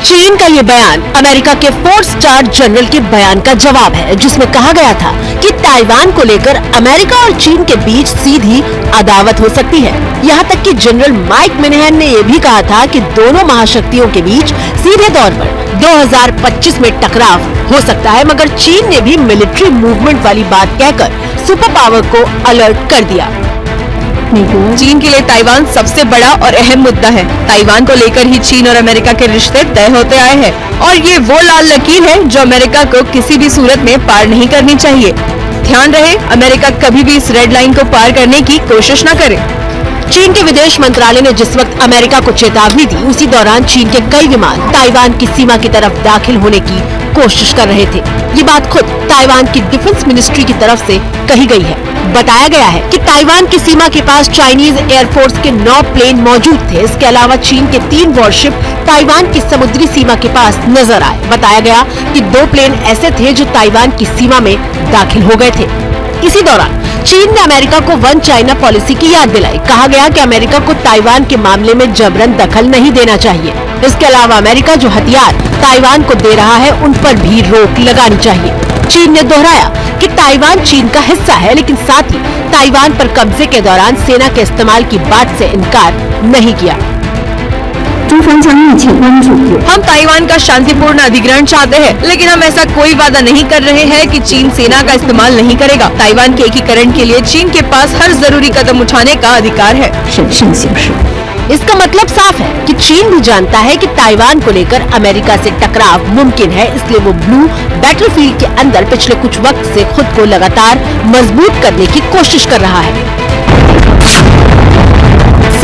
चीन का ये बयान अमेरिका के 4 स्टार जनरल के बयान का जवाब है, जिसमें कहा गया था कि ताइवान को लेकर अमेरिका और चीन के बीच सीधी अदावत हो सकती है। यहाँ तक कि जनरल माइक मिन्हेन ने ये भी कहा था कि दोनों महाशक्तियों के बीच सीधे तौर पर 2025 में टकराव हो सकता है, मगर चीन ने भी मिलिट्री मूवमेंट वाली बात कहकर सुपर पावर को अलर्ट कर दिया। चीन के लिए ताइवान सबसे बड़ा और अहम मुद्दा है। ताइवान को लेकर ही चीन और अमेरिका के रिश्ते तय होते आए हैं और ये वो लाल लकीर है जो अमेरिका को किसी भी सूरत में पार नहीं करनी चाहिए। ध्यान रहे, अमेरिका कभी भी इस रेड लाइन को पार करने की कोशिश न करे। चीन के विदेश मंत्रालय ने जिस वक्त अमेरिका को चेतावनी दी, उसी दौरान चीन के कई विमान ताइवान की सीमा की तरफ दाखिल होने की कोशिश कर रहे थे। ये बात खुद ताइवान की डिफेंस मिनिस्ट्री की तरफ से कही गई है। बताया गया है कि ताइवान की सीमा के पास चाइनीज एयरफोर्स के 9 प्लेन मौजूद थे। इसके अलावा चीन के 3 वॉरशिप ताइवान की समुद्री सीमा के पास नजर आए। बताया गया कि 2 प्लेन ऐसे थे जो ताइवान की सीमा में दाखिल हो गए थे। इसी दौरान चीन ने अमेरिका को वन चाइना पॉलिसी की याद दिलाई। कहा गया कि अमेरिका को ताइवान के मामले में जबरन दखल नहीं देना चाहिए। इसके अलावा अमेरिका जो हथियार ताइवान को दे रहा है, उन पर भी रोक लगानी चाहिए। चीन ने दोहराया कि ताइवान चीन का हिस्सा है, लेकिन साथ ही ताइवान पर कब्जे के दौरान सेना के इस्तेमाल की बात से इनकार नहीं किया। हम ताइवान का शांतिपूर्ण अधिग्रहण चाहते हैं, लेकिन हम ऐसा कोई वादा नहीं कर रहे हैं कि चीन सेना का इस्तेमाल नहीं करेगा। ताइवान के एकीकरण के लिए चीन के पास हर जरूरी कदम उठाने का अधिकार है। इसका मतलब साफ है कि चीन भी जानता है कि ताइवान को लेकर अमेरिका से टकराव मुमकिन है, इसलिए वो ब्लू बैटलफील्ड के अंदर पिछले कुछ वक्त से खुद को लगातार मजबूत करने की कोशिश कर रहा है।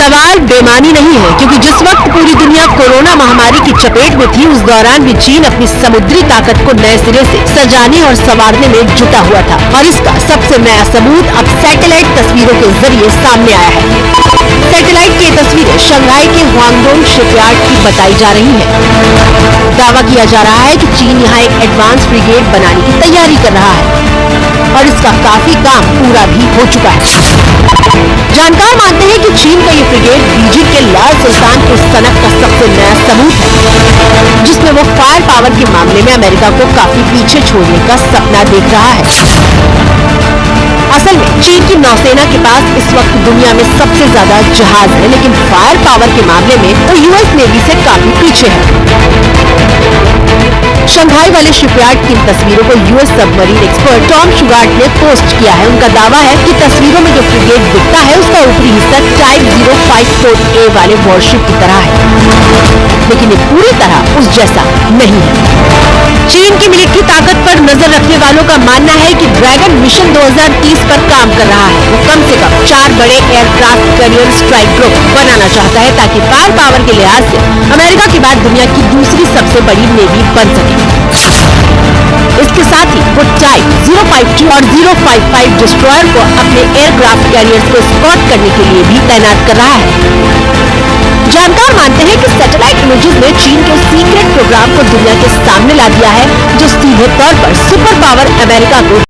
सवाल बेमानी नहीं है, क्योंकि जिस वक्त पूरी दुनिया कोरोना महामारी की चपेट में थी, उस दौरान भी चीन अपनी समुद्री ताकत को नए सिरे से सजाने और संवारने में जुटा हुआ था। और इसका सबसे नया सबूत अब सैटेलाइट तस्वीरों के जरिए सामने आया है। सैटेलाइट की तस्वीरें शंघाई के हुआंगडोंग शिपयार्ड की बताई जा रही है। दावा किया जा रहा है कि चीन यहाँ एक एडवांस ब्रिगेड बनाने की तैयारी कर रहा है और इसका काफी काम पूरा भी हो चुका है। जानकार मानते हैं कि चीन का ये ब्रिगेड बीजिंग के लाल सुल्तान के सनक का सबसे नया सबूत है, जिसमें वो फायर पावर के मामले में अमेरिका को काफी पीछे छोड़ने का सपना देख रहा है। असल में चीन की नौसेना के पास इस वक्त दुनिया में सबसे ज्यादा जहाज है, लेकिन फायर पावर के मामले में वो यूएस नेवी से काफी पीछे है। शंघाई वाले शिपयार्ड की इन तस्वीरों को US submarine expert Tom Shugart ने पोस्ट किया है। उनका दावा है कि तस्वीरों में जो फ्रिगेट दिखता है, उसका ऊपरी हिस्सा टाइप 054A वाले वॉरशिप की तरह है, लेकिन ये पूरी तरह उस जैसा नहीं है। चीन की मिलिट्री ताकत पर नजर रखने वालों का मानना है कि ड्रैगन मिशन 2030 पर काम कर रहा है। वो कम से कम 4 बड़े एयरक्राफ्ट कैरियर स्ट्राइक ग्रुप बनाना चाहता है, ताकि फायर पावर के लिहाज से अमेरिका के बाद दुनिया की दूसरी सबसे बड़ी नेवी बन सके। इसके साथ ही वो टाइप 052 और 055 डिस्ट्रॉयर को अपने एयरक्राफ्ट कैरियर्स को स्पॉट करने के लिए भी तैनात कर रहा है। जानकार मानते हैं कि सैटेलाइट इमेजेस ने चीन के सीक्रेट प्रोग्राम को दुनिया के सामने ला दिया है, जो सीधे तौर पर सुपर पावर अमेरिका को